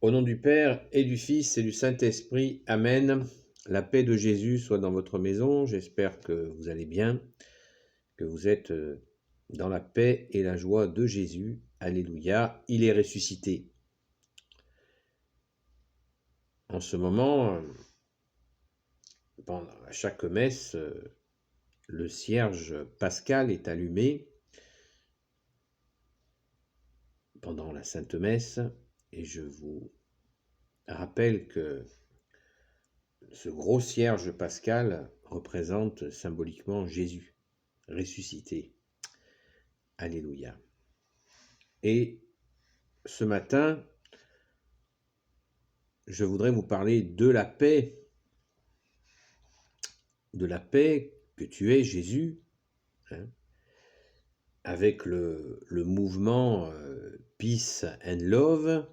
Au nom du Père et du Fils et du Saint-Esprit, Amen. La paix de Jésus soit dans votre maison. J'espère que vous allez bien, que vous êtes dans la paix et la joie de Jésus. Alléluia, il est ressuscité. En ce moment, à chaque messe, le cierge pascal est allumé pendant la Sainte Messe et je vous rappelle que ce gros cierge pascal représente symboliquement Jésus ressuscité. Alléluia. Et ce matin, je voudrais vous parler de la paix que tu es, Jésus, hein, avec le mouvement Peace and Love.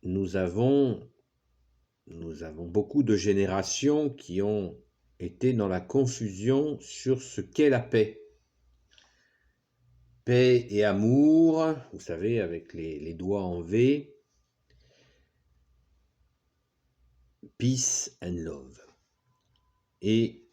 Nous avons beaucoup de générations qui ont été dans la confusion sur ce qu'est la paix. Paix et amour, vous savez, avec les doigts en V. Peace and Love. Et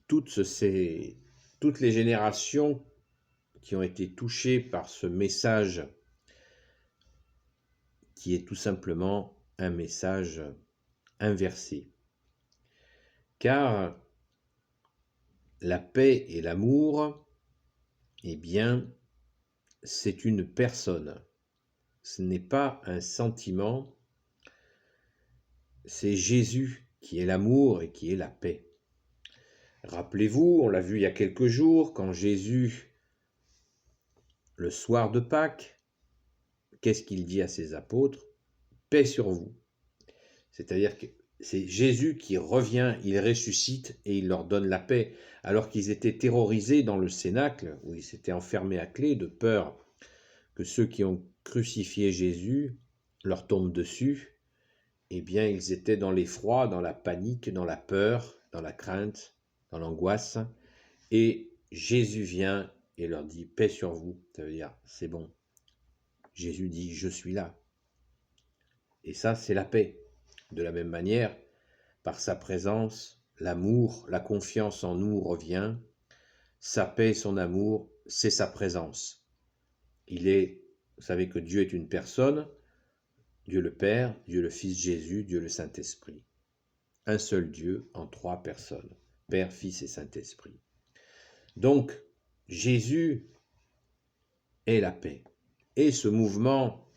toutes les générations qui ont été touchées par ce message qui est tout simplement un message inversé. Car la paix et l'amour, eh bien, c'est une personne. Ce n'est pas un sentiment, c'est Jésus qui est l'amour et qui est la paix. Rappelez-vous, on l'a vu il y a quelques jours, quand Jésus, le soir de Pâques, qu'est-ce qu'il dit à ses apôtres? Paix sur vous. C'est-à-dire que c'est Jésus qui revient, il ressuscite et il leur donne la paix, alors qu'ils étaient terrorisés dans le cénacle, où ils s'étaient enfermés à clé de peur que ceux qui ont crucifié Jésus leur tombent dessus. Eh bien, ils étaient dans l'effroi, dans la panique, dans la peur, dans la crainte, dans l'angoisse. Et Jésus vient et leur dit paix sur vous. Ça veut dire c'est bon. Jésus dit je suis là. Et ça, c'est la paix. De la même manière, par sa présence, l'amour, la confiance en nous revient. Sa paix, son amour, c'est sa présence. Vous savez que Dieu est une personne, Dieu le Père, Dieu le Fils Jésus, Dieu le Saint-Esprit. Un seul Dieu en trois personnes, Père, Fils et Saint-Esprit. Donc, Jésus est la paix. Et ce mouvement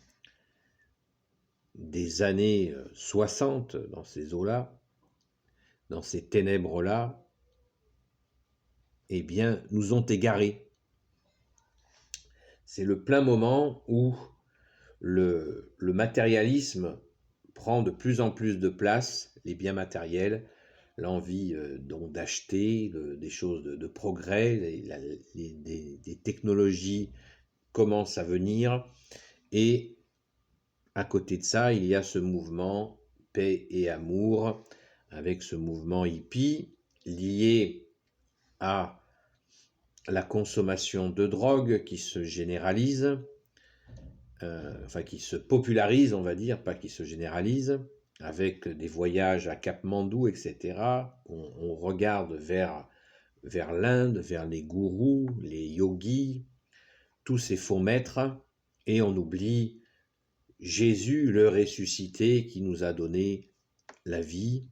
des années 60, dans ces eaux-là, dans ces ténèbres-là, eh bien, nous ont égarés. C'est le plein moment où le matérialisme prend de plus en plus de place, les biens matériels, l'envie donc d'acheter des choses de progrès, des technologies commencent à venir, et à côté de ça, il y a ce mouvement paix et amour, avec ce mouvement hippie lié à la consommation de drogue qui se généralise, qui se popularise, on va dire, pas qui se généralise, avec des voyages à Katmandou, etc. On regarde vers l'Inde, vers les gourous, les yogis, tous ces faux maîtres, et on oublie Jésus, le ressuscité, qui nous a donné la vie,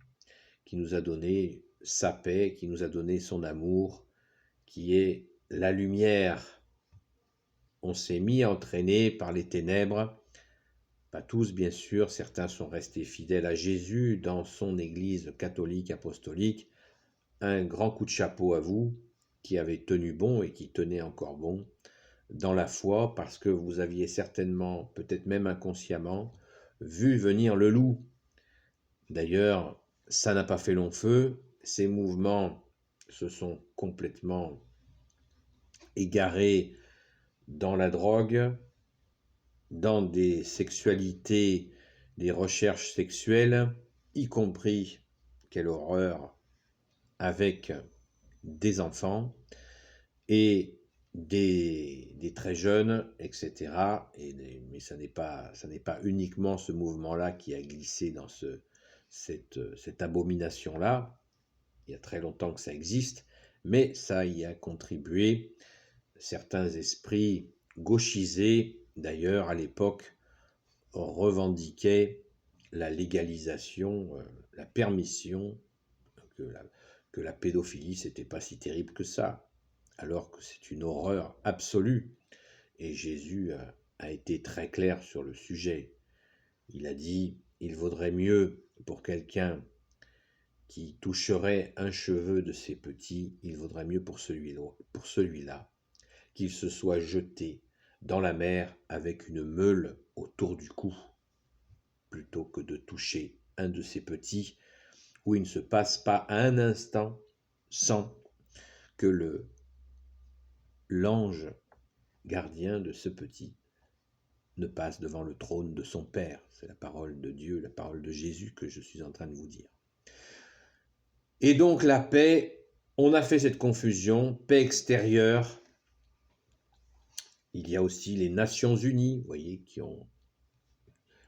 qui nous a donné sa paix, qui nous a donné son amour, qui est la lumière. On s'est mis à entraîner par les ténèbres, pas tous bien sûr, certains sont restés fidèles à Jésus dans son église catholique apostolique. Un grand coup de chapeau à vous qui avez tenu bon et qui tenez encore bon dans la foi, parce que vous aviez certainement, peut-être même inconsciemment, vu venir le loup. D'ailleurs, ça n'a pas fait long feu, ces mouvements se sont complètement égarés dans la drogue, dans des sexualités, des recherches sexuelles, y compris, quelle horreur, avec des enfants. Et des très jeunes, etc. Mais ça n'est pas uniquement ce mouvement-là qui a glissé dans cette abomination-là. Il y a très longtemps que ça existe, mais ça y a contribué. Certains esprits gauchisés, d'ailleurs, à l'époque, revendiquaient la légalisation, la permission, que la pédophilie, c'était pas si terrible que ça, alors que c'est une horreur absolue. Et Jésus a été très clair sur le sujet. Il a dit, il vaudrait mieux pour quelqu'un qui toucherait un cheveu de ses petits, il vaudrait mieux pour celui-là qu'il se soit jeté dans la mer avec une meule autour du cou, plutôt que de toucher un de ses petits, où il ne se passe pas un instant sans que l'ange gardien de ce petit ne passe devant le trône de son Père. C'est la parole de Dieu, la parole de Jésus que je suis en train de vous dire. Et donc la paix, on a fait cette confusion, paix extérieure. Il y a aussi les Nations Unies, vous voyez,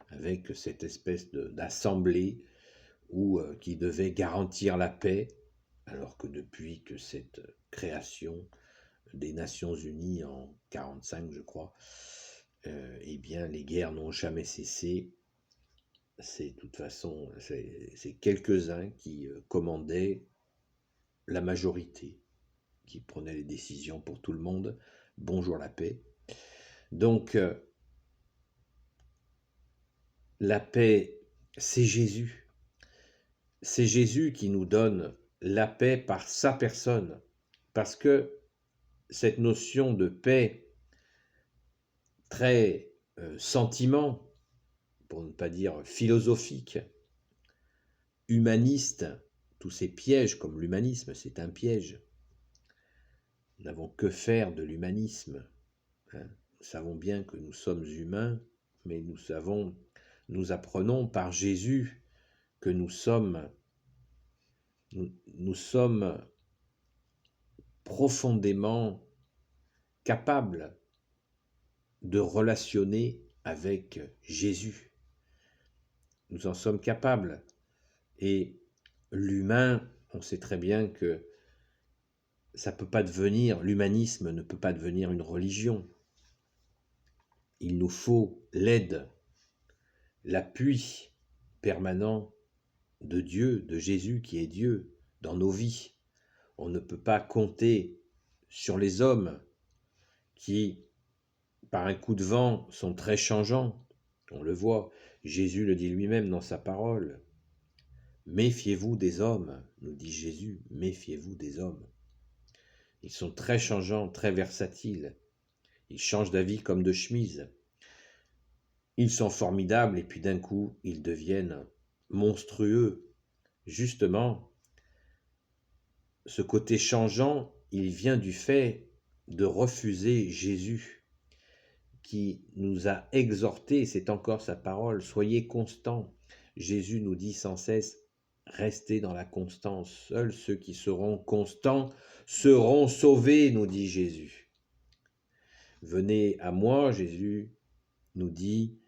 avec cette espèce d'assemblée qui devait garantir la paix, alors que depuis que cette création des Nations Unies en 1945, je crois, eh bien, les guerres n'ont jamais cessé. C'est de toute façon, c'est quelques-uns qui commandaient la majorité, qui prenaient les décisions pour tout le monde. Bonjour la paix. Donc, la paix, c'est Jésus. C'est Jésus qui nous donne la paix par sa personne. Parce que cette notion de paix, très sentiment, pour ne pas dire philosophique, humaniste, tous ces pièges comme l'humanisme, c'est un piège. Nous n'avons que faire de l'humanisme. Nous savons bien que nous sommes humains, mais nous apprenons par Jésus que nous sommes profondément capables de relationner avec Jésus. Nous en sommes capables. Et l'humain, on sait très bien que ça peut pas devenir, l'humanisme ne peut pas devenir une religion. Il nous faut l'aide, l'appui permanent de Dieu, de Jésus qui est Dieu dans nos vies. On ne peut pas compter sur les hommes qui, par un coup de vent, sont très changeants. On le voit, Jésus le dit lui-même dans sa parole. Méfiez-vous des hommes, nous dit Jésus, méfiez-vous des hommes. Ils sont très changeants, très versatiles. Ils changent d'avis comme de chemise. Ils sont formidables et puis d'un coup, ils deviennent monstrueux. Justement, ce côté changeant, il vient du fait de refuser Jésus, qui nous a exhortés, c'est encore sa parole, soyez constants. Jésus nous dit sans cesse, restez dans la constance. Seuls ceux qui seront constants seront sauvés, nous dit Jésus. Venez à moi, Jésus nous dit,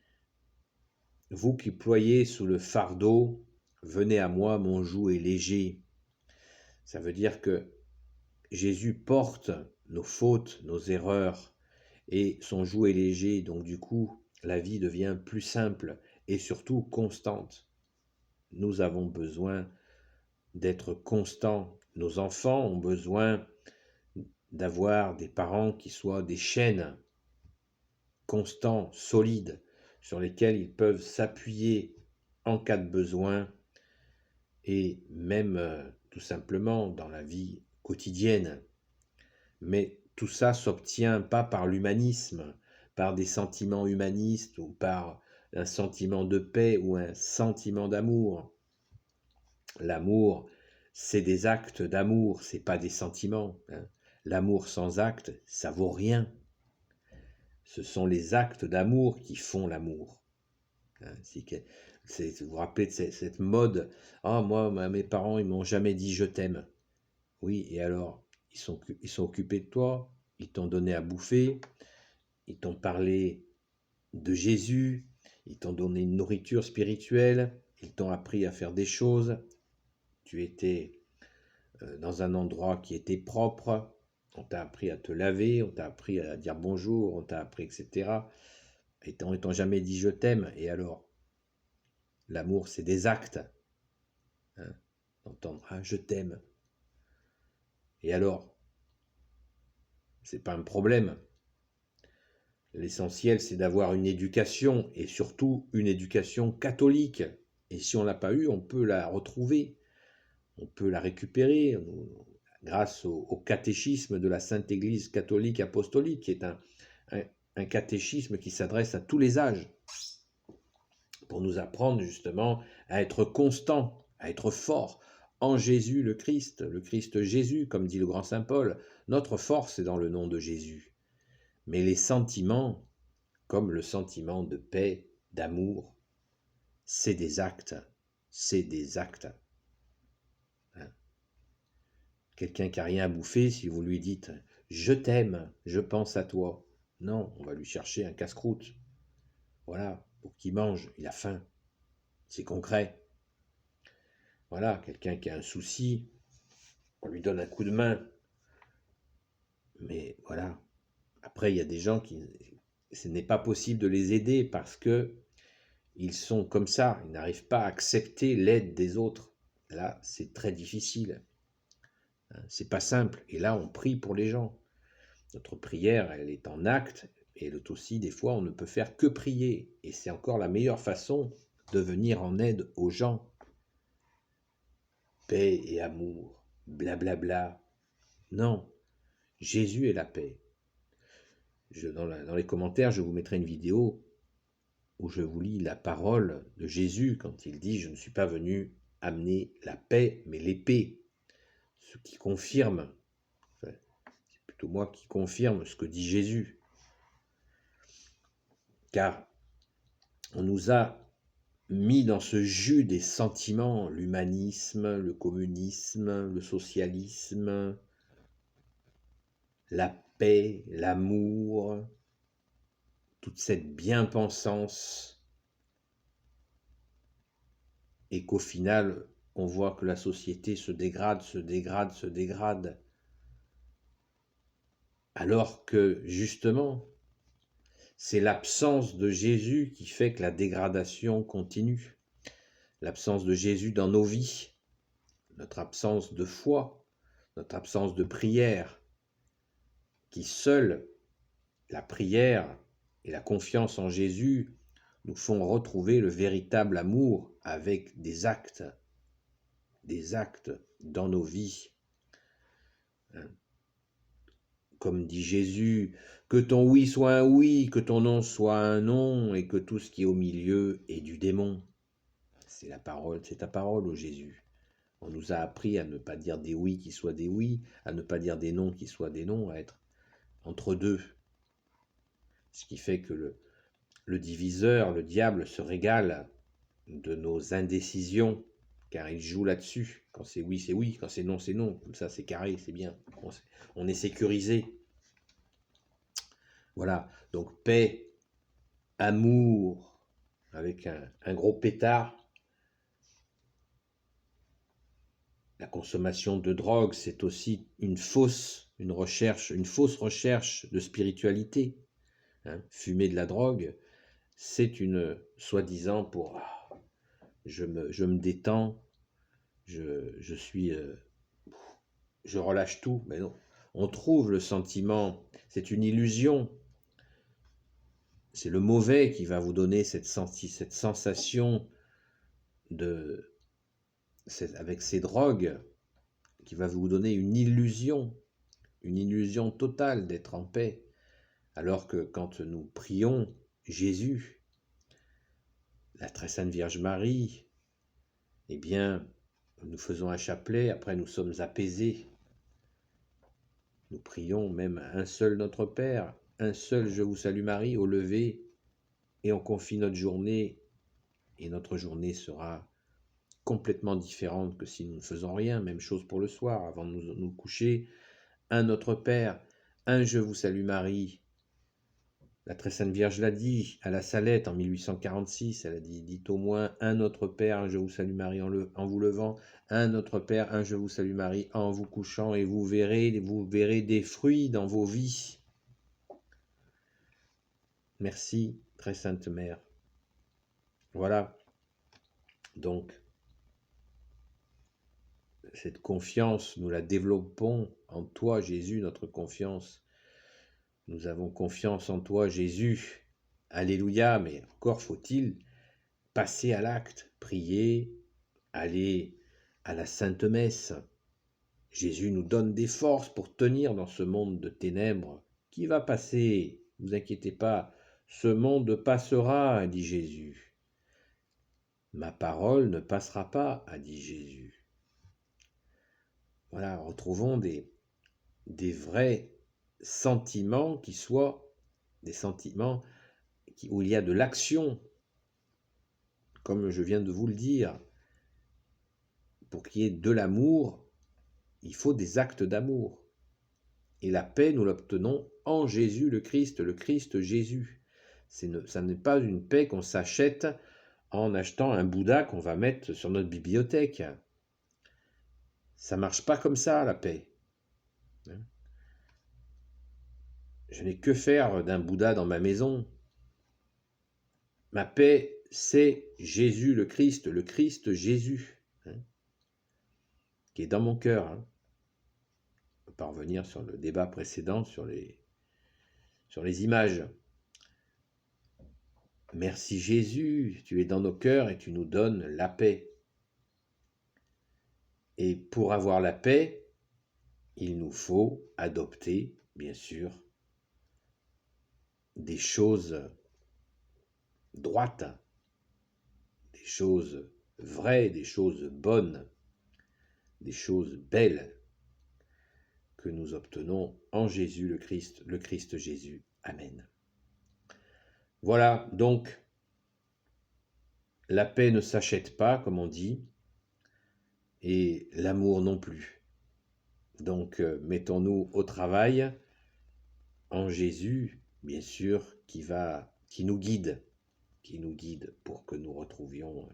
vous qui ployez sous le fardeau, venez à moi, mon joug est léger. Ça veut dire que Jésus porte nos fautes, nos erreurs, et son joug est léger, donc du coup, la vie devient plus simple et surtout constante. Nous avons besoin d'être constants. Nos enfants ont besoin d'avoir des parents qui soient des chaînes constants, solides, sur lesquels ils peuvent s'appuyer en cas de besoin et même tout simplement dans la vie quotidienne. Mais tout ça s'obtient pas par l'humanisme, par des sentiments humanistes ou par un sentiment de paix ou un sentiment d'amour. L'amour, c'est des actes d'amour, c'est pas des sentiments. L'amour sans acte, ça vaut rien. Ce sont les actes d'amour qui font l'amour. Vous vous rappelez de cette mode, moi, mes parents, ils m'ont jamais dit je t'aime. Oui, et alors, ils sont occupés de toi, ils t'ont donné à bouffer, ils t'ont parlé de Jésus, ils t'ont donné une nourriture spirituelle, ils t'ont appris à faire des choses, tu étais dans un endroit qui était propre, on t'a appris à te laver, on t'a appris à dire bonjour, on t'a appris, etc. Et on t'ont jamais dit je t'aime, et alors l'amour, c'est des actes. Hein, d'entendre ah, je t'aime. Et alors, c'est pas un problème. L'essentiel, c'est d'avoir une éducation, et surtout une éducation catholique. Et si on l'a pas eue, on peut la retrouver, on peut la récupérer grâce au catéchisme de la Sainte Église catholique apostolique, qui est un catéchisme qui s'adresse à tous les âges, pour nous apprendre justement à être constant, à être fort en Jésus le Christ Jésus, comme dit le grand Saint Paul. Notre force est dans le nom de Jésus. Mais les sentiments, comme le sentiment de paix, d'amour, c'est des actes, c'est des actes. Hein. Quelqu'un qui n'a rien à bouffer, si vous lui dites « je t'aime, je pense à toi », non, on va lui chercher un casse-croûte. Voilà, pour qu'il mange, il a faim. C'est concret. Voilà, quelqu'un qui a un souci, on lui donne un coup de main. Mais voilà, après il y a des gens qui, ce n'est pas possible de les aider parce que ils sont comme ça, ils n'arrivent pas à accepter l'aide des autres. Là, c'est très difficile. C'est pas simple. Et là, on prie pour les gens. Notre prière, elle est en acte, et elle est aussi, des fois, on ne peut faire que prier. Et c'est encore la meilleure façon de venir en aide aux gens. Paix et amour, blablabla. Bla bla. Non, Jésus est la paix. Dans les commentaires, je vous mettrai une vidéo où je vous lis la parole de Jésus quand il dit « Je ne suis pas venu amener la paix, mais l'épée ». Ce qui confirme, c'est plutôt moi qui confirme ce que dit Jésus. Car on nous a mis dans ce jus des sentiments, l'humanisme, le communisme, le socialisme, la paix, l'amour, toute cette bien-pensance, et qu'au final, on voit que la société se dégrade, alors que, justement, c'est l'absence de Jésus qui fait que la dégradation continue. L'absence de Jésus dans nos vies, notre absence de foi, notre absence de prière, qui seule la prière et la confiance en Jésus nous font retrouver le véritable amour avec des actes dans nos vies. Comme dit Jésus, que ton oui soit un oui, que ton non soit un non, et que tout ce qui est au milieu est du démon. C'est la parole, c'est ta parole, ô Jésus. On nous a appris à ne pas dire des oui qui soient des oui, à ne pas dire des non qui soient des non, à être entre deux. Ce qui fait que le diviseur, le diable, se régale de nos indécisions, car il joue là-dessus. Quand c'est oui, quand c'est non, c'est non. Comme ça, c'est carré, c'est bien. On est sécurisé. Voilà, donc paix, amour, avec un gros pétard. La consommation de drogue, c'est aussi une fausse recherche de spiritualité. Hein. Fumer de la drogue, c'est une soi-disant pour je me détends, je suis je relâche tout, mais non. On trouve le sentiment, c'est une illusion. C'est le mauvais qui va vous donner cette sensation avec ces drogues, qui va vous donner une illusion totale d'être en paix. Alors que quand nous prions Jésus, la très sainte Vierge Marie, eh bien, nous faisons un chapelet, après nous sommes apaisés. Nous prions même un seul Notre Père, un seul Je vous salue Marie au lever, et on confie notre journée, et notre journée sera complètement différente que si nous ne faisons rien. Même chose pour le soir, avant de nous coucher, un Notre Père, un Je vous salue Marie. La très sainte Vierge l'a dit à la Salette en 1846, elle a dit, dites au moins un Notre Père, un Je vous salue Marie en vous levant, un Notre Père, un Je vous salue Marie en vous couchant, et vous verrez des fruits dans vos vies. Merci, très sainte Mère. Voilà, donc, cette confiance, nous la développons en toi, Jésus, notre confiance. Nous avons confiance en toi, Jésus. Alléluia, mais encore faut-il passer à l'acte, prier, aller à la Sainte Messe. Jésus nous donne des forces pour tenir dans ce monde de ténèbres qui va passer. Ne vous inquiétez pas, ce monde passera, dit Jésus. Ma parole ne passera pas, a dit Jésus. Voilà, retrouvons des vrais sentiments qui soient des sentiments où il y a de l'action, comme je viens de vous le dire. Pour qu'il y ait de l'amour, il faut des actes d'amour. Et la paix, nous l'obtenons en Jésus le Christ Jésus. Ça n'est pas une paix qu'on s'achète en achetant un Bouddha qu'on va mettre sur notre bibliothèque. Ça ne marche pas comme ça, la paix. Je n'ai que faire d'un Bouddha dans ma maison. Ma paix, c'est Jésus le Christ Jésus, qui est dans mon cœur. On peut pas revenir sur le débat précédent sur les images. Merci Jésus, tu es dans nos cœurs et tu nous donnes la paix. Et pour avoir la paix, il nous faut adopter, bien sûr, des choses droites, des choses vraies, des choses bonnes, des choses belles que nous obtenons en Jésus le Christ Jésus. Amen. Voilà, donc, la paix ne s'achète pas, comme on dit, et l'amour non plus. Donc, mettons-nous au travail en Jésus, bien sûr, qui nous guide pour que nous retrouvions,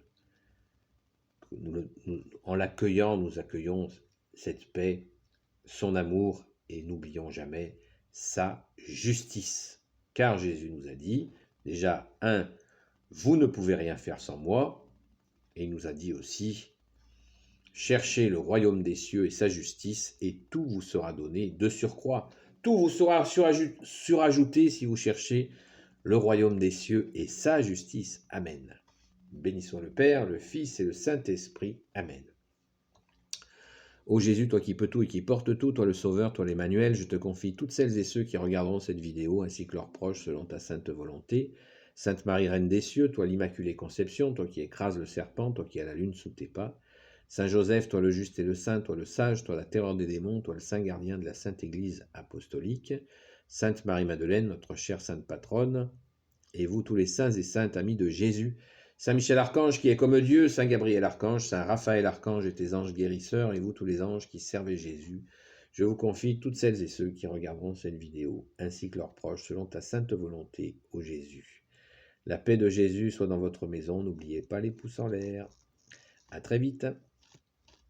en l'accueillant, nous accueillons cette paix, son amour, et n'oublions jamais sa justice. Car Jésus nous a dit, déjà, vous ne pouvez rien faire sans moi, et il nous a dit aussi, cherchez le royaume des cieux et sa justice, et tout vous sera donné de surcroît. Tout vous sera surajouté si vous cherchez le royaume des cieux et sa justice. Amen. Béni soit le Père, le Fils et le Saint-Esprit. Amen. Ô Jésus, toi qui peux tout et qui portes tout, toi le Sauveur, toi l'Emmanuel, je te confie toutes celles et ceux qui regarderont cette vidéo, ainsi que leurs proches, selon ta sainte volonté. Sainte Marie, Reine des cieux, toi l'Immaculée Conception, toi qui écrases le serpent, toi qui as la lune sous tes pas. Saint Joseph, toi le juste et le saint, toi le sage, toi la terreur des démons, toi le saint gardien de la Sainte Église apostolique. Sainte Marie-Madeleine, notre chère sainte patronne, et vous tous les saints et saintes amis de Jésus. Saint Michel Archange qui est comme Dieu, Saint Gabriel Archange, Saint Raphaël Archange et tes anges guérisseurs, et vous tous les anges qui servez Jésus, je vous confie toutes celles et ceux qui regarderont cette vidéo, ainsi que leurs proches, selon ta sainte volonté, ô Jésus. La paix de Jésus soit dans votre maison, n'oubliez pas les pouces en l'air. À très vite.